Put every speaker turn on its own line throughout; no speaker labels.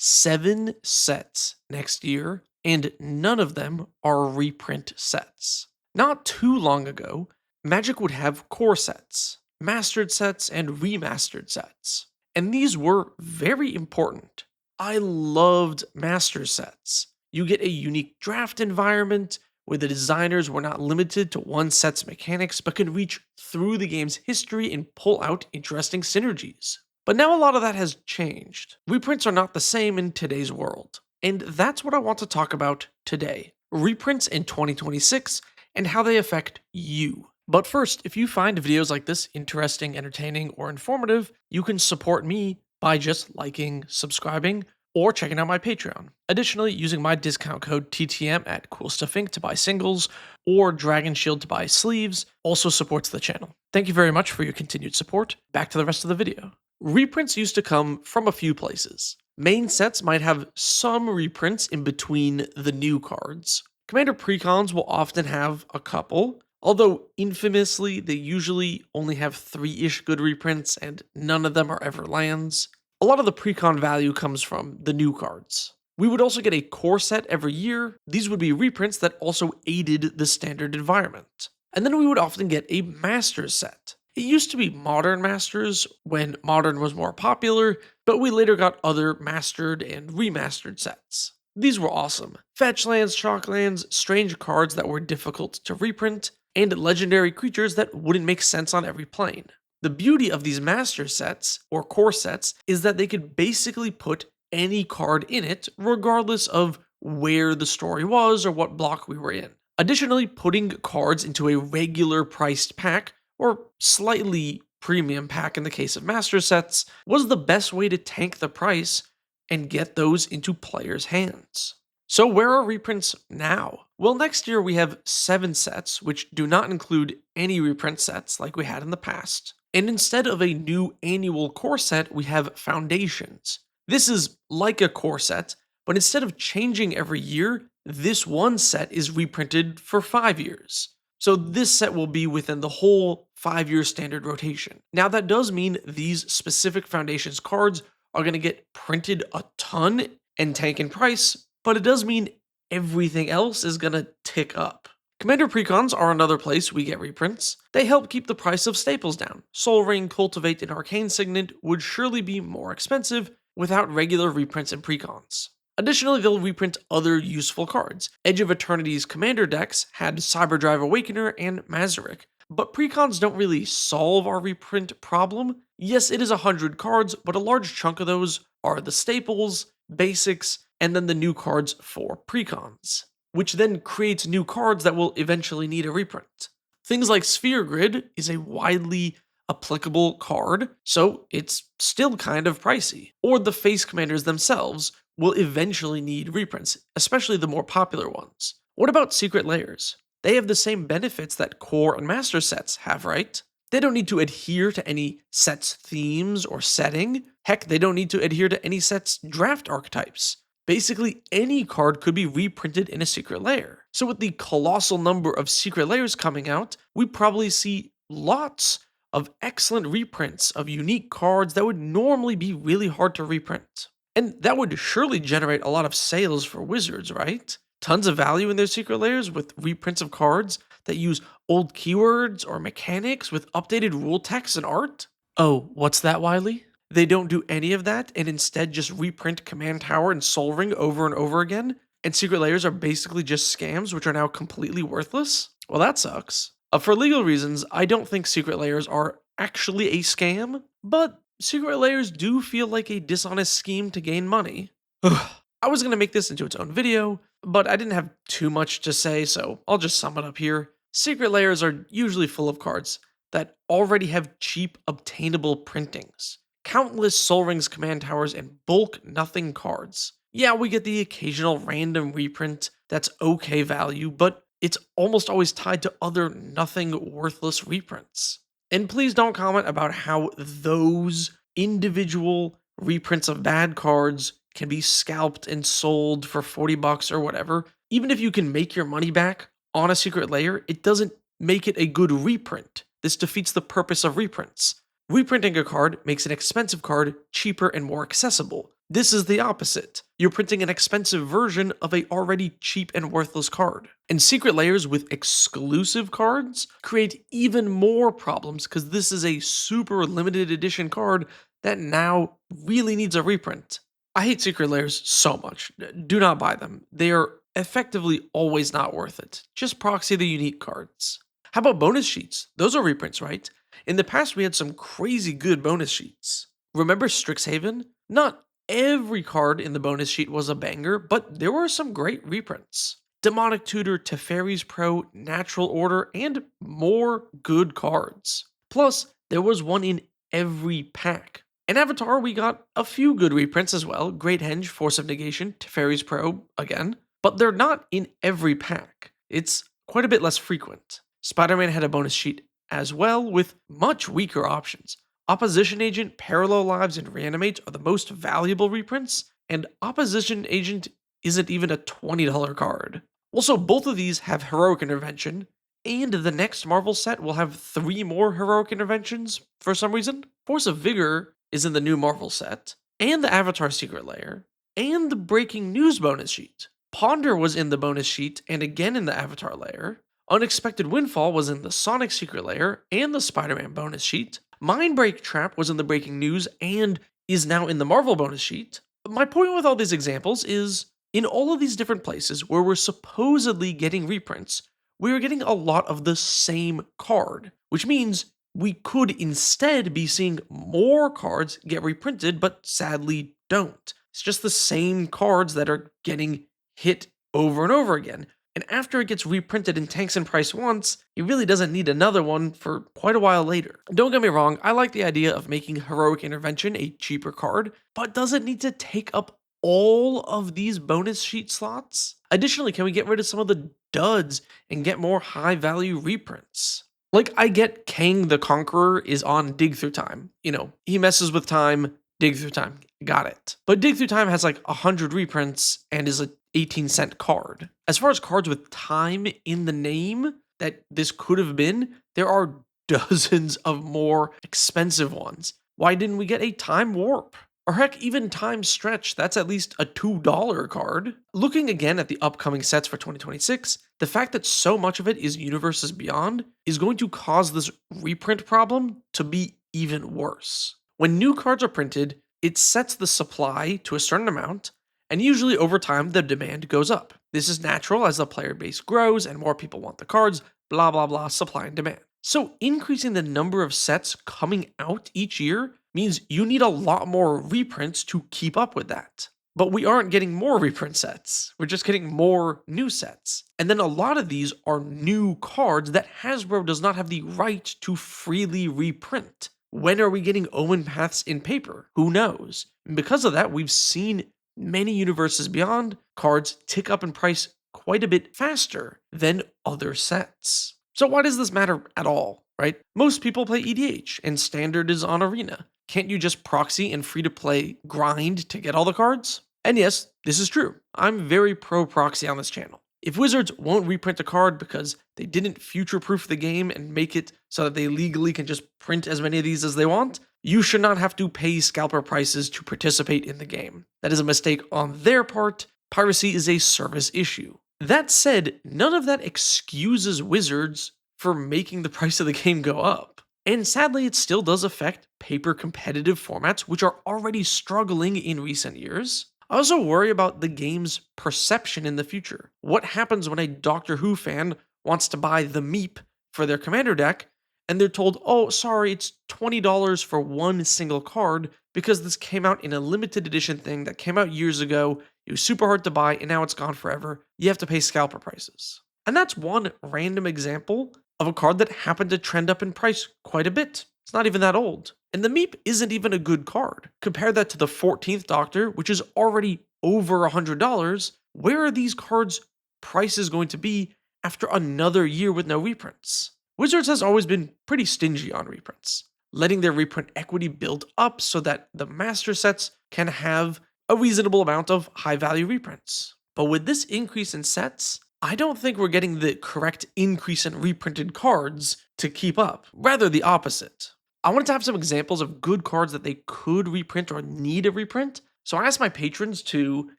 7 sets next year, and none of them are reprint sets. Not too long ago, Magic would have core sets, mastered sets, and remastered sets. And these were very important. I loved master sets. You get a unique draft environment where the designers were not limited to one set's mechanics but could reach through the game's history and pull out interesting synergies. But now a lot of that has changed. Reprints are not the same in today's world. And that's what I want to talk about today. Reprints in 2026 and how they affect you. But first, if you find videos like this interesting, entertaining, or informative, you can support me by just liking, subscribing, or checking out my Patreon. Additionally, using my discount code TTM at CoolStuffInc to buy singles, or Dragon Shield to buy sleeves, also supports the channel. Thank you very much for your continued support. Back to the rest of the video. Reprints used to come from a few places. Main sets might have some reprints in between the new cards. Commander precons will often have a couple, although infamously they usually only have 3-ish good reprints and none of them are ever lands. A lot of the precon value comes from the new cards. We would also get a core set every year. These would be reprints that also aided the standard environment. And then we would often get a Masters set. It used to be Modern Masters when Modern was more popular, but we later got other mastered and remastered sets. These were awesome. Fetch lands, shock lands, strange cards that were difficult to reprint, and legendary creatures that wouldn't make sense on every plane. The beauty of these master sets, or core sets, is that they could basically put any card in it, regardless of where the story was or what block we were in. Additionally, putting cards into a regular priced pack, or slightly premium pack in the case of master sets, was the best way to tank the price and get those into players' hands. So where are reprints now? Well, next year we have 7 sets, which do not include any reprint sets like we had in the past. And instead of a new annual core set, we have foundations. This is like a core set, but instead of changing every year, this one set is reprinted for 5 years. So this set will be within the whole 5-year standard rotation. Now that does mean these specific foundations cards are going to get printed a ton and tank in price, but it does mean everything else is going to tick up. Commander precons are another place we get reprints. They help keep the price of staples down. Sol Ring, Cultivate, and Arcane Signet would surely be more expensive without regular reprints and precons. Additionally, they'll reprint other useful cards. Edge of Eternity's commander decks had Cyberdrive Awakener and Mazarek, but precons don't really solve our reprint problem. Yes, it is 100 cards, but a large chunk of those are the staples, basics, and then the new cards for precons, which then creates new cards that will eventually need a reprint. Things like Sphere Grid is a widely applicable card, so it's still kind of pricey. Or the face commanders themselves will eventually need reprints, especially the more popular ones. What about Secret Lairs? They have the same benefits that core and master sets have, right? They don't need to adhere to any set's themes or setting. Heck, they don't need to adhere to any set's draft archetypes. Basically, any card could be reprinted in a Secret Lair. So with the colossal number of Secret Lairs coming out, we probably see lots of excellent reprints of unique cards that would normally be really hard to reprint. And that would surely generate a lot of sales for Wizards, right? Tons of value in their Secret Lairs with reprints of cards that use old keywords or mechanics with updated rule text and art? Oh, what's that, Wiley? They don't do any of that and instead just reprint Command Tower and Sol Ring over and over again? And Secret Lairs are basically just scams which are now completely worthless? Well, that sucks. For legal reasons, I don't think Secret Lairs are actually a scam, but Secret Lairs do feel like a dishonest scheme to gain money. I was going to make this into its own video, but I didn't have too much to say, so I'll just sum it up here. Secret Lairs are usually full of cards that already have cheap, obtainable printings. Countless Sol Rings, Command Towers, and bulk nothing cards. Yeah, we get the occasional random reprint that's okay value, but it's almost always tied to other nothing worthless reprints. And please don't comment about how those individual reprints of bad cards can be scalped and sold for 40 bucks or whatever. Even if you can make your money back on a Secret Lair, it doesn't make it a good reprint. This defeats the purpose of reprints. Reprinting a card makes an expensive card cheaper and more accessible. This is the opposite. You're printing an expensive version of a already cheap and worthless card. And secret layers with exclusive cards create even more problems because this is a super limited edition card that now really needs a reprint. I hate secret layers so much. Do not buy them. They are effectively always not worth it. Just proxy the unique cards. How about bonus sheets? Those are reprints, right? In the past, we had some crazy good bonus sheets. Remember Strixhaven? Not every card in the bonus sheet was a banger, but there were some great reprints. Demonic Tutor, Teferi's Pro, Natural Order, and more good cards. Plus, there was one in every pack. In Avatar, we got a few good reprints as well. Great Henge, Force of Negation, Teferi's Pro, again. But they're not in every pack. It's quite a bit less frequent. Spider-Man had a bonus sheet as well, with much weaker options. Opposition Agent, Parallel Lives, and Reanimate are the most valuable reprints, and Opposition Agent isn't even a $20 card. Also, both of these have Heroic Intervention, and the next Marvel set will have 3 more Heroic Interventions for some reason. Force of Vigor is in the new Marvel set, and the Avatar Secret Lair, and the Breaking News bonus sheet. Ponder was in the bonus sheet and again in the Avatar Lair. Unexpected Windfall was in the Sonic Secret Lair and the Spider-Man bonus sheet. Mindbreak Trap was in the Breaking News and is now in the Marvel bonus sheet. My point with all these examples is, in all of these different places where we're supposedly getting reprints, we're getting a lot of the same card, which means we could instead be seeing more cards get reprinted, but sadly don't. It's just the same cards that are getting hit over and over again. And after it gets reprinted and tanks in price once, it really doesn't need another one for quite a while later. Don't get me wrong, I like the idea of making Heroic Intervention a cheaper card, but does it need to take up all of these bonus sheet slots? Additionally, can we get rid of some of the duds and get more high value reprints? Like, I get Kang the Conqueror is on Dig Through Time. You know, he messes with time, Dig Through Time. Got it. But Dig Through Time has like 100 reprints and is a 18-cent card. As far as cards with time in the name that this could have been, there are dozens of more expensive ones. Why didn't we get a Time Warp? Or heck, even Time Stretch, that's at least a $2 card. Looking again at the upcoming sets for 2026, the fact that so much of it is Universes Beyond is going to cause this reprint problem to be even worse. When new cards are printed, it sets the supply to a certain amount, and usually over time the demand goes up. This is natural as the player base grows and more people want the cards, blah blah blah, supply and demand. So increasing the number of sets coming out each year means you need a lot more reprints to keep up with that. But we aren't getting more reprint sets, we're just getting more new sets. And then a lot of these are new cards that Hasbro does not have the right to freely reprint. When are we getting Omen Paths in paper? Who knows? And because of that, we've seen many Universes Beyond cards tick up in price quite a bit faster than other sets. So why does this matter at all, right? Most people play EDH and Standard is on Arena. Can't you just proxy and free-to-play grind to get all the cards? And yes, this is true. I'm very pro-proxy on this channel. If Wizards won't reprint a card because they didn't future-proof the game and make it so that they legally can just print as many of these as they want, you should not have to pay scalper prices to participate in the game. That is a mistake on their part. Piracy is a service issue. That said, none of that excuses Wizards for making the price of the game go up. And sadly, it still does affect paper competitive formats, which are already struggling in recent years. I also worry about the game's perception in the future. What happens when a Doctor Who fan wants to buy the Meep for their commander deck, and they're told, oh, sorry, it's $20 for one single card because this came out in a limited edition thing that came out years ago, it was super hard to buy, and now it's gone forever. You have to pay scalper prices. And that's one random example of a card that happened to trend up in price quite a bit. It's not even that old. And the Meep isn't even a good card. Compare that to the 14th Doctor, which is already over $100. Where are these cards' prices going to be after another year with no reprints? Wizards has always been pretty stingy on reprints, letting their reprint equity build up so that the master sets can have a reasonable amount of high-value reprints. But with this increase in sets, I don't think we're getting the correct increase in reprinted cards to keep up. Rather the opposite. I wanted to have some examples of good cards that they could reprint or need a reprint, So I asked my patrons to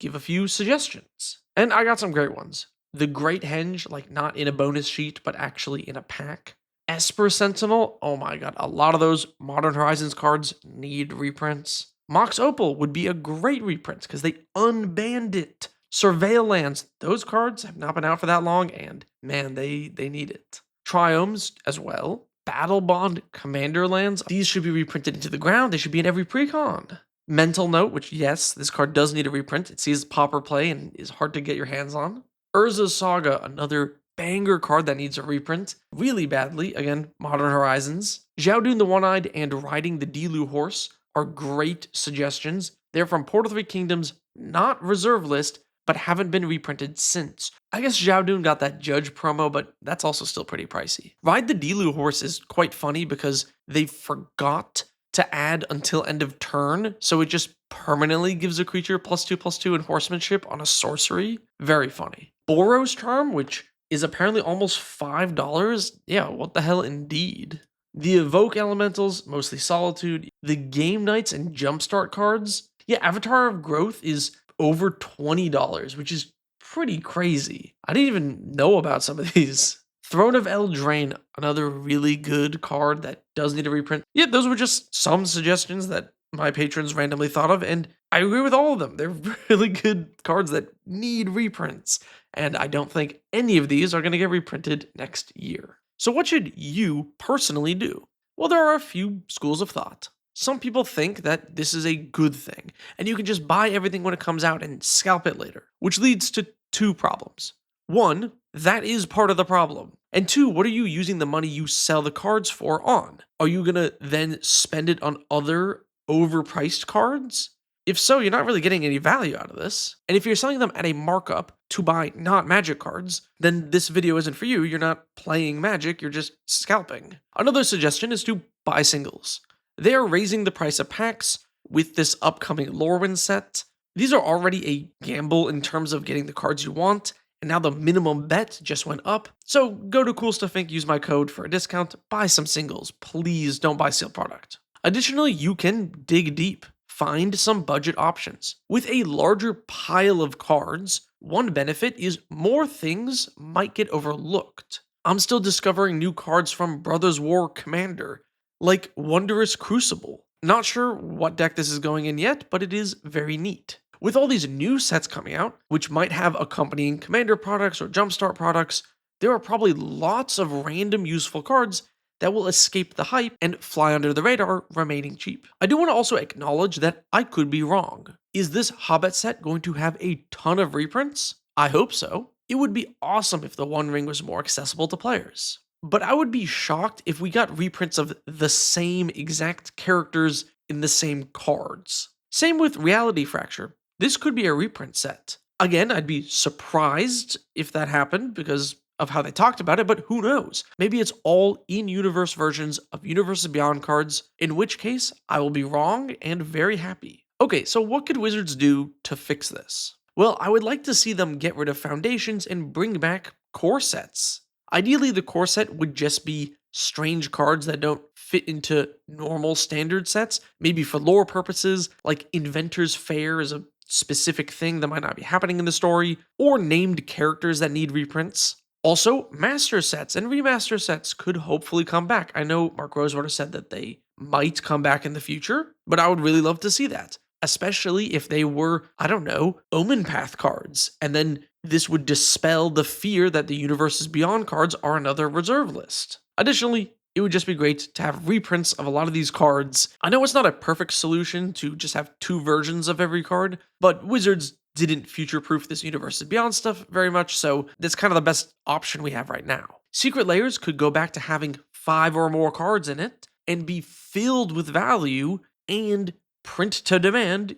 give a few suggestions, and I got some great ones. The Great Henge, like not in a bonus sheet, but actually in a pack. Esper Sentinel, oh my god, a lot of those Modern Horizons cards need reprints. Mox Opal would be a great reprint because they unbanned it. Surveil Lands, those cards have not been out for that long, and man, they need it. Triomes as well. Battle Bond Commander Lands, these should be reprinted into the ground. They should be in every precon. Mental Note, which yes, this card does need a reprint. It sees pauper play and is hard to get your hands on. Urza's Saga, another banger card that needs a reprint really badly. Again, Modern Horizons. Xiaodun the One-Eyed and Riding the Dilu Horse are great suggestions. They're from Portal 3 Kingdoms, not reserve list, but haven't been reprinted since. I guess Xiaodun got that Judge promo, but that's also still pretty pricey. Ride the Dilu Horse is quite funny because they forgot to add until end of turn, so it just permanently gives a creature +2/+2 in horsemanship on a sorcery. Very funny. Boros Charm, which is apparently almost $5. Yeah, what the hell indeed. The Evoke Elementals, mostly Solitude. The Game Knights and Jumpstart cards. Yeah, Avatar of Growth is over $20, which is pretty crazy. I didn't even know about some of these. Throne of Eldraine, another really good card that does need a reprint. Yeah, those were just some suggestions that my patrons randomly thought of, and I agree with all of them. They're really good cards that need reprints, and I don't think any of these are going to get reprinted next year. So what should you personally do? Well, there are a few schools of thought. Some people think that this is a good thing, and you can just buy everything when it comes out and scalp it later, which leads to two problems. One, that is part of the problem. And two, what are you using the money you sell the cards for on? Are you gonna then spend it on other overpriced cards? If so, you're not really getting any value out of this. And if you're selling them at a markup to buy not Magic cards, then this video isn't for you. You're not playing Magic, you're just scalping. Another suggestion is to buy singles. They are raising the price of packs with this upcoming Lorwyn set. These are already a gamble in terms of getting the cards you want, and now the minimum bet just went up. So go to Cool Stuff Inc., use my code for a discount, buy some singles. Please don't buy sealed product. Additionally, you can dig deep. Find some budget options. With a larger pile of cards, one benefit is more things might get overlooked. I'm still discovering new cards from Brothers War Commander, like Wondrous Crucible. Not sure what deck this is going in yet, but it is very neat. With all these new sets coming out, which might have accompanying Commander products or Jumpstart products, there are probably lots of random useful cards that will escape the hype and fly under the radar, remaining cheap. I do want to also acknowledge that I could be wrong. Is this Hobbit set going to have a ton of reprints? I hope so. It would be awesome if the One Ring was more accessible to players. But I would be shocked if we got reprints of the same exact characters in the same cards. Same with Reality Fracture. This could be a reprint set. Again, I'd be surprised if that happened because of how they talked about it, but who knows? Maybe it's all in-universe versions of Universes Beyond cards, in which case I will be wrong and very happy. Okay, so what could Wizards do to fix this? Well, I would like to see them get rid of foundations and bring back core sets. Ideally, the core set would just be strange cards that don't fit into normal standard sets, maybe for lore purposes, like Inventor's Fair is a specific thing that might not be happening in the story, or named characters that need reprints. Also, master sets and remaster sets could hopefully come back. I know Mark Rosewater said that they might come back in the future, but I would really love to see that. Especially if they were, I don't know, Omen Path cards, and then this would dispel the fear that the Universes Beyond cards are another reserve list. Additionally, it would just be great to have reprints of a lot of these cards. I know it's not a perfect solution to just have two versions of every card, but Wizards didn't future-proof this Universes Beyond stuff very much, so that's kind of the best option we have right now. Secret Lairs could go back to having 5 or more cards in it and be filled with value and print to demand,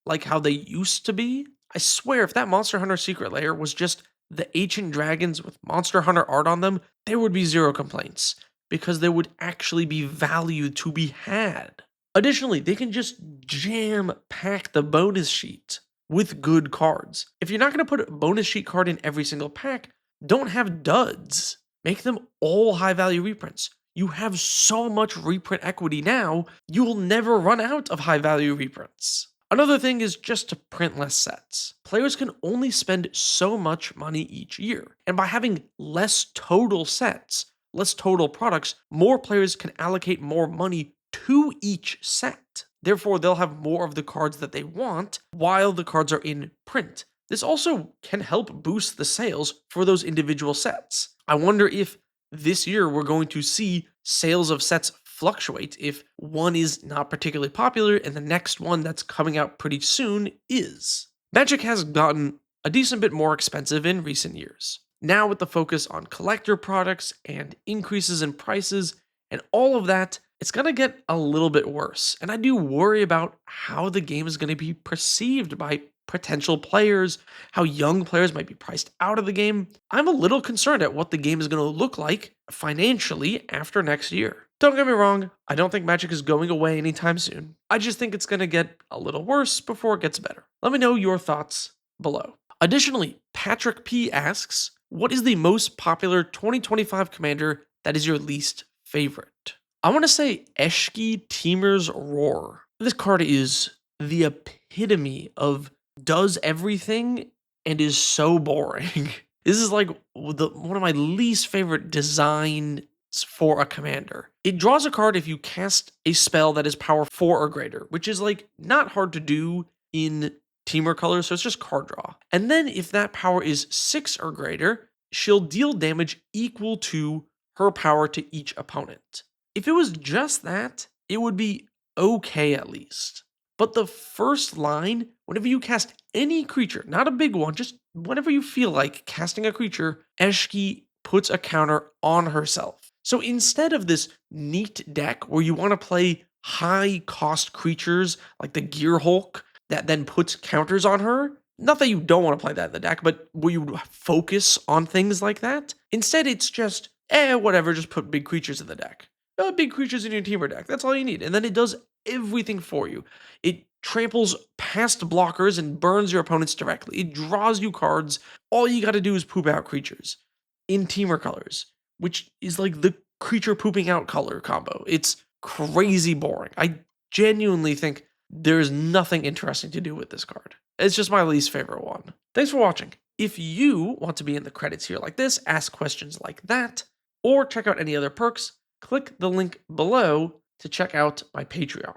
like how they used to be. I swear, if that Monster Hunter Secret Lair was just the ancient dragons with Monster Hunter art on them, there would be zero complaints, because there would actually be value to be had. Additionally, they can just jam-pack the bonus sheet with good cards. If you're not going to put a bonus sheet card in every single pack, don't have duds. Make them all high-value reprints. You have so much reprint equity now, you'll never run out of high-value reprints. Another thing is just to print less sets. Players can only spend so much money each year, and by having less total sets, less total products, more players can allocate more money to each set. Therefore, they'll have more of the cards that they want while the cards are in print. This also can help boost the sales for those individual sets. I wonder if this year we're going to see sales of sets fluctuate if one is not particularly popular and the next one that's coming out pretty soon is. Magic has gotten a decent bit more expensive in recent years. Now, with the focus on collector products and increases in prices and all of that, it's going to get a little bit worse. And I do worry about how the game is going to be perceived by potential players, how young players might be priced out of the game. I'm a little concerned at what the game is going to look like financially after next year. Don't get me wrong, I don't think Magic is going away anytime soon. I just think it's going to get a little worse before it gets better. Let me know your thoughts below. Additionally, Patrick P asks, what is the most popular 2025 commander that is your least favorite? I want to say Eshki Teemer's Roar. This card is the epitome of does everything and is so boring. This is like one of my least favorite designs for a commander. It draws a card if you cast a spell that is power 4 or greater, which is like not hard to do in Teamer colors, so it's just card draw. And then if that power is 6 or greater, she'll deal damage equal to her power to each opponent. If it was just that, it would be okay at least. But the first line, whenever you cast any creature, not a big one, just whenever you feel like casting a creature, Eshki puts a counter on herself. So instead of this neat deck where you want to play high cost creatures like the Gear Hulk that then puts counters on her, not that you don't want to play that in the deck, but where you focus on things like that, instead it's just, whatever, just put big creatures in the deck. Big creatures in your Teamer deck, that's all you need. And then it does everything for you. It tramples past blockers and burns your opponents directly. It draws you cards. All you got to do is poop out creatures in Teamer colors, which is like the creature pooping out color combo. It's crazy boring. I genuinely think there's nothing interesting to do with this card. It's just my least favorite one. Thanks for watching. If you want to be in the credits here like this, ask questions like that, or check out any other perks, click the link below to check out my Patreon.